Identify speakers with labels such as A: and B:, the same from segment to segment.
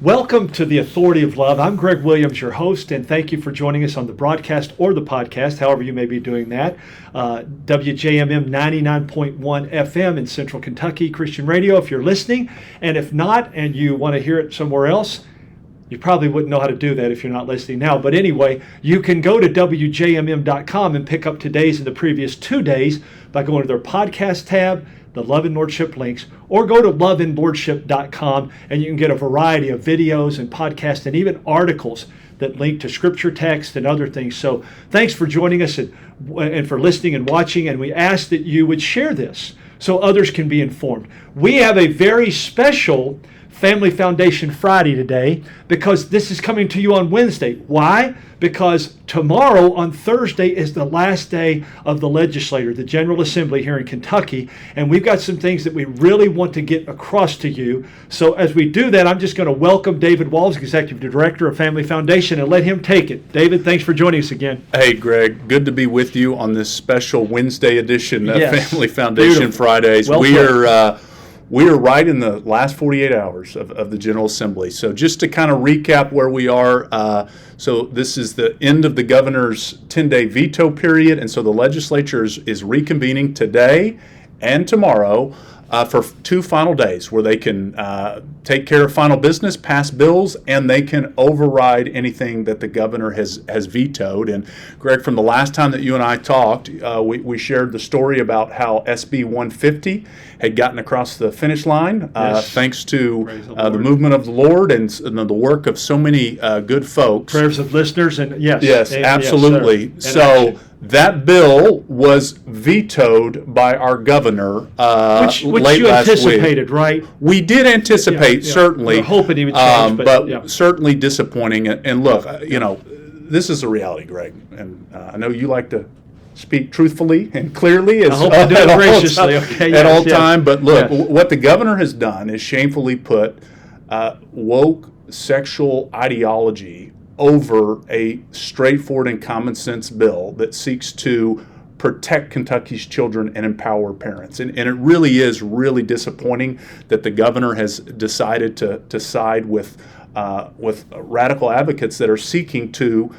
A: Welcome to the Authority of Love. I'm Greg Williams, your host, and thank you for joining us on the broadcast or the podcast, however you may be doing that. WJMM 99.1 FM in Central Kentucky Christian Radio if you're listening, and if not, and you want to hear it somewhere else, you probably wouldn't know how to do that if you're not listening now. But anyway, you can go to WJMM.com and pick up today's and the previous 2 days by going to their podcast tab, the Love and Lordship links, or go to loveandlordship.com and you can get a variety of videos and podcasts and even articles that link to scripture text and other things. So thanks for joining us and for listening and watching, and we ask that you would share this so others can be informed. We have a very special Family Foundation Friday today because this is coming to you on Wednesday. Why? Because tomorrow on Thursday is the last day of the legislature, the General Assembly here in Kentucky, and we've got some things that we really want to get across to you. So as we do that, I'm just going to welcome David Walls, Executive Director of Family Foundation, and let him take it. David, thanks for joining us again.
B: Hey, Greg, good to be with you on this special Wednesday edition of Family Foundation
A: Beautiful. Fridays.
B: Well, we are right in the last 48 hours of the General Assembly. So just to kind of recap where we are, so this is the end of the governor's 10-day veto period, and so the legislature is reconvening today and tomorrow for 2 final days where they can take care of final business, pass bills, and they can override anything that the governor has vetoed. And Greg, from the last time that you and I talked, we shared the story about how SB 150 had gotten across the finish line thanks to the movement of the Lord and the work of so many good folks.
A: Prayers of listeners, and
B: yes, absolutely. So that bill was vetoed by our governor
A: which
B: late
A: you
B: last
A: anticipated,
B: week.
A: right?
B: We did anticipate, certainly.
A: We're hoping it would change,
B: but certainly disappointing. And look, this is a reality, Greg, and I know you like to speak truthfully and clearly
A: I hope I do it graciously,
B: at all time. But look, what the governor has done is shamefully put woke sexual ideology over a straightforward and common sense bill that seeks to protect Kentucky's children and empower parents. And it really is really disappointing that the governor has decided to side with radical advocates that are seeking to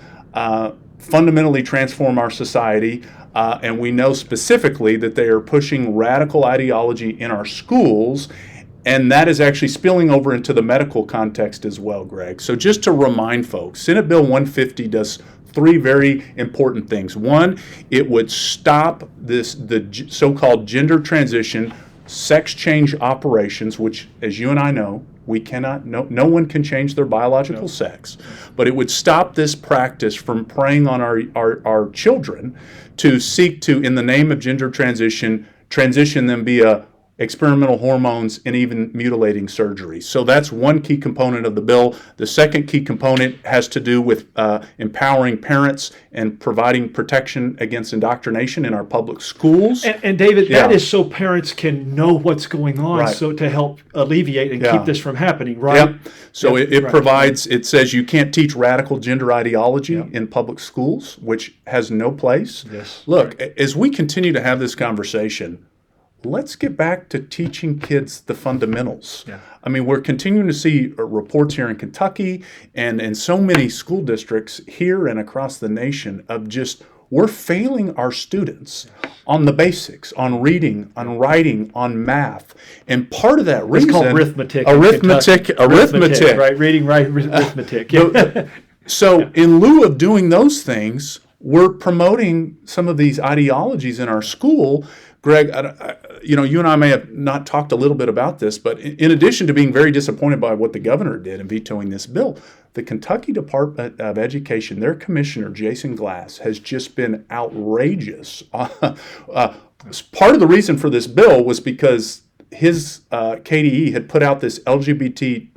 B: fundamentally transform our society. And we know specifically that they are pushing radical ideology in our schools, and that is actually spilling over into the medical context as well, Greg. So just to remind folks, Senate Bill 150 does 3 very important things. One, it would stop the so-called gender transition, sex change operations, which, as you and I know, we cannot, no one can change their biological sex. But it would stop this practice from preying on our children to seek to, in the name of gender transition them via experimental hormones, and even mutilating surgery. So that's one key component of the bill. The second key component has to do with empowering parents and providing protection against indoctrination in our public schools.
A: And David, that is so parents can know what's going on, so to help alleviate and keep this from happening, right?
B: Yep. So it provides, it says you can't teach radical gender ideology in public schools, which has no place.
A: Yes.
B: Look, as we continue to have this conversation, let's get back to teaching kids the fundamentals. I mean, we're continuing to see reports here in Kentucky and in so many school districts here and across the nation of just, we're failing our students on the basics, on reading, on writing, on math. And part of that reason...
A: It's called arithmetic.
B: Arithmetic.
A: Right, reading, arithmetic.
B: So in lieu of doing those things, we're promoting some of these ideologies in our school. Greg, you and I may have not talked a little bit about this, but in addition to being very disappointed by what the governor did in vetoing this bill, the Kentucky Department of Education, their commissioner, Jason Glass, has just been outrageous. Part of the reason for this bill was because his KDE had put out this LGBTQI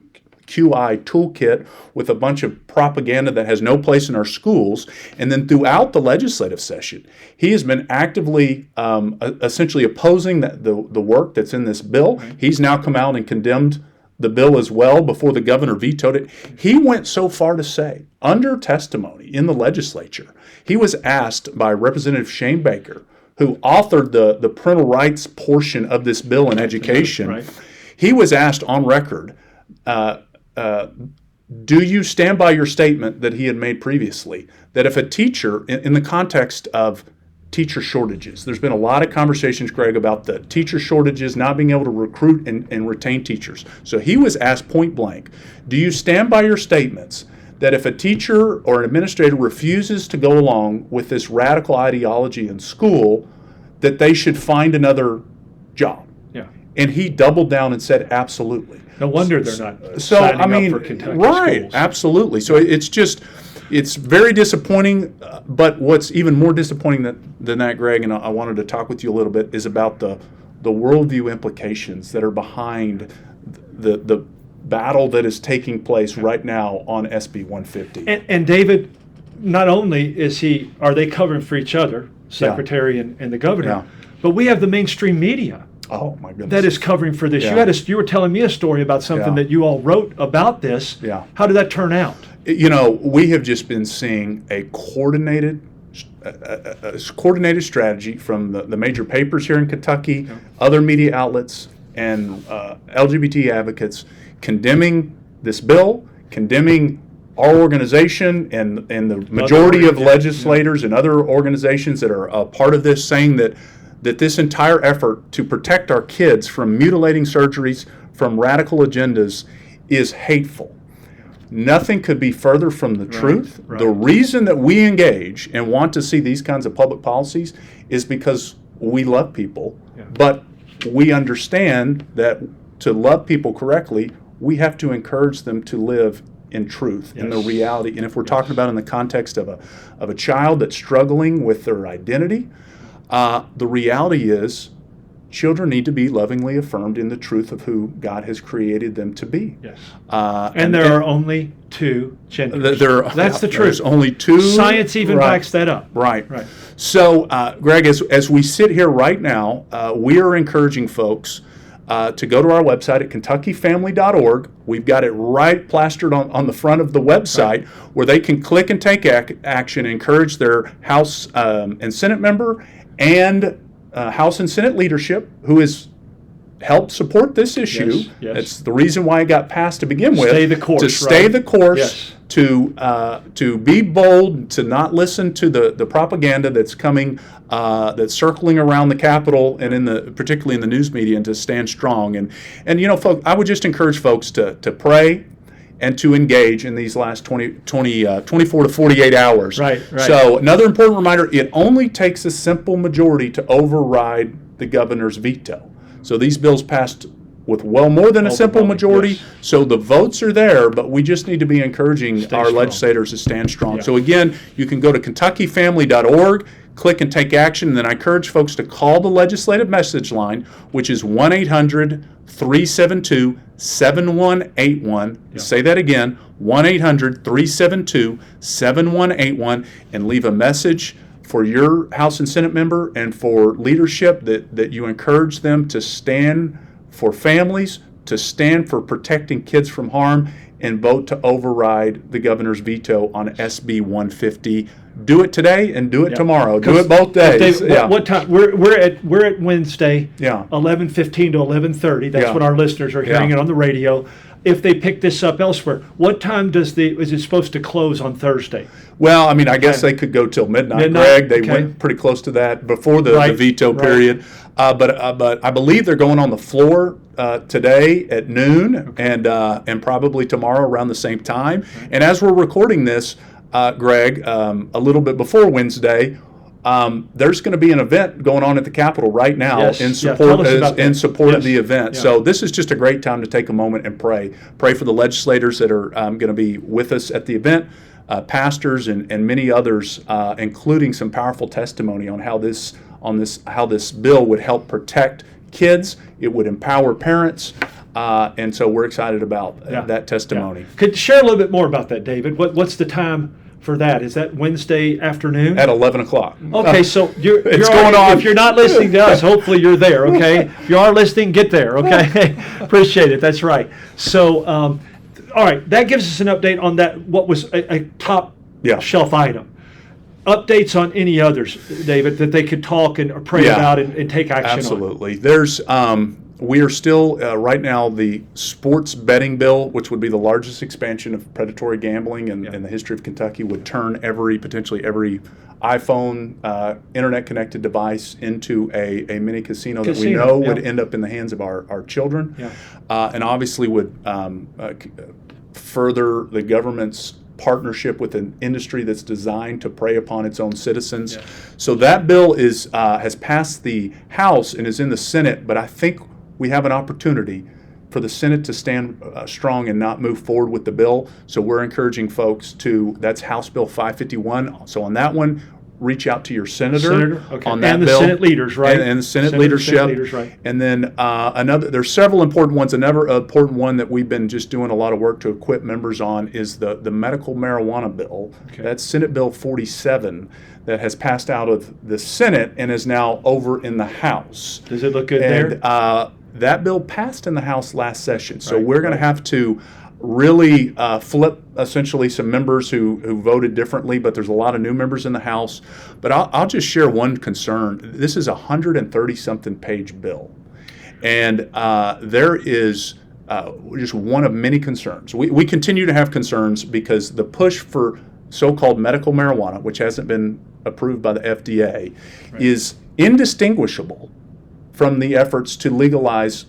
B: toolkit with a bunch of propaganda that has no place in our schools. And then throughout the legislative session, he has been actively essentially opposing the work that's in this bill. He's now come out and condemned the bill as well before the governor vetoed it. He went so far to say, under testimony in the legislature, he was asked by Representative Shane Baker, who authored the parental rights portion of this bill in education. He was asked on record, do you stand by your statement that he had made previously, that if a teacher, in the context of teacher shortages, there's been a lot of conversations, Greg, about the teacher shortages, not being able to recruit and retain teachers. So he was asked point blank, do you stand by your statements that if a teacher or an administrator refuses to go along with this radical ideology in school, that they should find another job?
A: Yeah.
B: And he doubled down and said, absolutely.
A: No wonder they're not signing up for Kentucky schools.
B: Absolutely. So it's very disappointing. But what's even more disappointing than that, Greg, and I wanted to talk with you a little bit, is about the worldview implications that are behind the battle that is taking place right now on SB 150.
A: And David, not only are they covering for each other, Secretary and the governor, but we have the mainstream media.
B: Oh my goodness!
A: That is covering for this.
B: Yeah.
A: You were telling me a story about something that you all wrote about this.
B: Yeah.
A: How did that turn out?
B: We have just been seeing a coordinated strategy from the major papers here in Kentucky, other media outlets, and LGBT advocates condemning this bill, condemning our organization and the majority of legislators and other organizations that are a part of this, saying that this entire effort to protect our kids from mutilating surgeries, from radical agendas, is hateful. Nothing could be further from the truth.
A: Right.
B: The reason that we engage and want to see these kinds of public policies is because we love people, but we understand that to love people correctly, we have to encourage them to live in truth, in the reality. And if we're talking about in the context of a child that's struggling with their identity, the reality is children need to be lovingly affirmed in the truth of who God has created them to be.
A: Yes. And there are only two genders. That's the truth.
B: There's only two.
A: Science even backs that up.
B: Right. So, Greg, as we sit here right now, we are encouraging folks to go to our website at kentuckyfamily.org. We've got it right plastered on the front of the website, where they can click and take action, encourage their House and Senate member and House and Senate leadership, who has helped support this issue.
A: Yes.
B: That's the reason why it got passed to begin with.
A: Stay the course.
B: To stay the course, to be bold, to not listen to the propaganda that's coming, that's circling around the Capitol and particularly in the news media, and to stand strong. And folks, I would just encourage folks to pray and to engage in these last 24 to 48 hours.
A: Right.
B: So another important reminder, it only takes a simple majority to override the governor's veto. So these bills passed with well more than a simple majority. Yes. So the votes are there, but we just need to be encouraging our legislators to stand strong. Yeah. So again, you can go to kentuckyfamily.org, click and take action, and then I encourage folks to call the legislative message line, which is 1-800-372-7181. Yeah. Say that again, 1-800-372-7181, and leave a message for your House and Senate member and for leadership that you encourage them to stand for families, to stand for protecting kids from harm, and vote to override the governor's veto on SB 150. Do it today and do it tomorrow. Do it both days.
A: Dave, what time? We're at Wednesday, 11:15 to 11:30. That's when our listeners are hearing it on the radio. If they pick this up elsewhere, what time is it supposed to close on Thursday?
B: Well, I mean, I guess they could go till midnight, Greg. They went pretty close to that before the veto period. But I believe they're going on the floor today at noon, and probably tomorrow around the same time. And as we're recording this, Greg, a little bit before Wednesday, there's going to be an event going on at the Capitol right now in support of the event. So this is just a great time to take a moment and pray for the legislators that are going to be with us at the event, pastors and many others, including some powerful testimony on how this bill would help protect kids. It would empower parents. And so we're excited about that testimony.
A: Yeah. Could you share a little bit more about that, David? What's the time for that? Is that Wednesday afternoon?
B: At 11 o'clock.
A: Okay, so you're
B: going on.
A: If you're not listening to us, hopefully you're there, okay? If you are listening, get there, okay? Appreciate it. That's right. So, all right, that gives us an update on that, what was a top shelf item. Updates on any others, David, that they could talk and pray about and take action on?
B: Absolutely. There's We are still, right now, the sports betting bill, which would be the largest expansion of predatory gambling in the history of Kentucky, would turn potentially every iPhone, internet-connected device into a mini casino that we know would end up in the hands of our children, and obviously would further the government's partnership with an industry that's designed to prey upon its own citizens. So that bill has passed the House and is in the Senate, but I think we have an opportunity for the Senate to stand strong and not move forward with the bill. So we're encouraging folks that's House Bill 551. So on that one, reach out to your senator on that
A: and
B: bill.
A: And the Senate leaders, right?
B: And the Senate leadership.
A: Senate leaders, right.
B: And then there's several important ones. Another important one that we've been just doing a lot of work to equip members on is the medical marijuana bill. That's Senate Bill 47 that has passed out of the Senate and is now over in the House.
A: Does it look good there?
B: That bill passed in the House last session. So we're going to have to really flip essentially some members who voted differently, but there's a lot of new members in the House. But I'll just share one concern. This is a 130-something page bill, and there is just one of many concerns. We continue to have concerns because the push for so-called medical marijuana, which hasn't been approved by the FDA, is indistinguishable from the efforts to legalize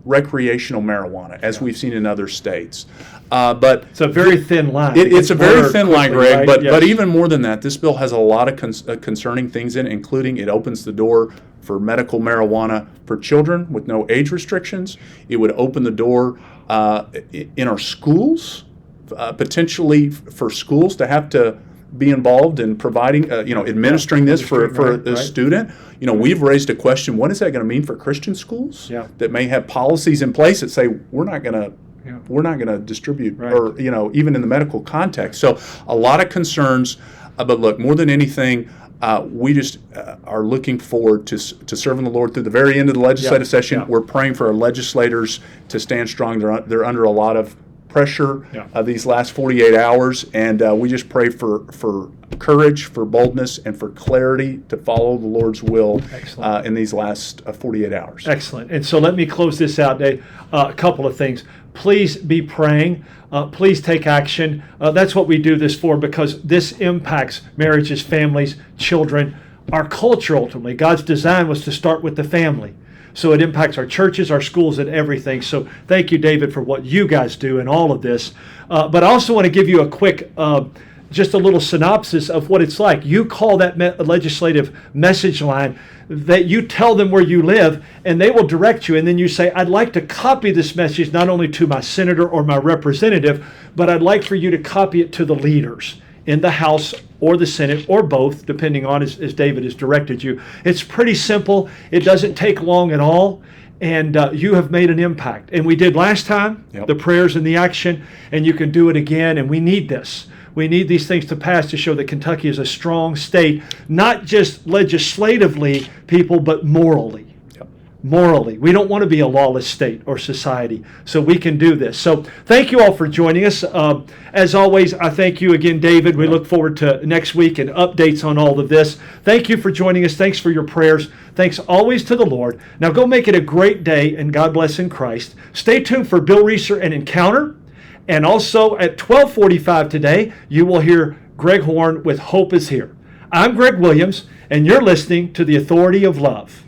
B: recreational marijuana, as we've seen in other states. But
A: it's a very thin line.
B: It's a very thin line, Greg,
A: right?
B: but even more than that, this bill has a lot of concerning things in it, including it opens the door for medical marijuana for children with no age restrictions. It would open the door in our schools, potentially for schools to have to be involved in providing, administering this for a student. We've raised a question: what is that going to mean for Christian schools that may have policies in place that say we're not going to distribute, or even in the medical context? So a lot of concerns, but look, more than anything, we just are looking forward to serving the Lord through the very end of the legislative session. We're praying for our legislators to stand strong. They're under a lot of pressure these last 48 hours, and we just pray for courage, for boldness, and for clarity to follow the Lord's will in these last 48 hours.
A: Excellent. And so let me close this out, Dave. A couple of things. Please be praying. Please take action. That's what we do this for, because this impacts marriages, families, children, our culture ultimately. God's design was to start with the family. So it impacts our churches, our schools, and everything. So thank you, David, for what you guys do in all of this. But I also want to give you a quick, just a little synopsis of what it's like. You call that legislative message line, that you tell them where you live, and they will direct you. And then you say, I'd like to copy this message not only to my senator or my representative, but I'd like for you to copy it to the leaders in the House or the Senate, or both, depending on as David has directed you. It's pretty simple. It doesn't take long at all, and you have made an impact. And we did last time, the prayers and the action, and you can do it again, and we need this. We need these things to pass to show that Kentucky is a strong state, not just legislatively, people, but morally. Morally. We don't want to be a lawless state or society, so we can do this. So thank you all for joining us. As always, I thank you again, David. We look forward to next week and updates on all of this. Thank you for joining us. Thanks for your prayers. Thanks always to the Lord. Now go make it a great day, and God bless in Christ. Stay tuned for Bill Reeser and Encounter. And also at 12:45 today, you will hear Greg Horn with Hope is Here. I'm Greg Williams, and you're listening to The Authority of Love.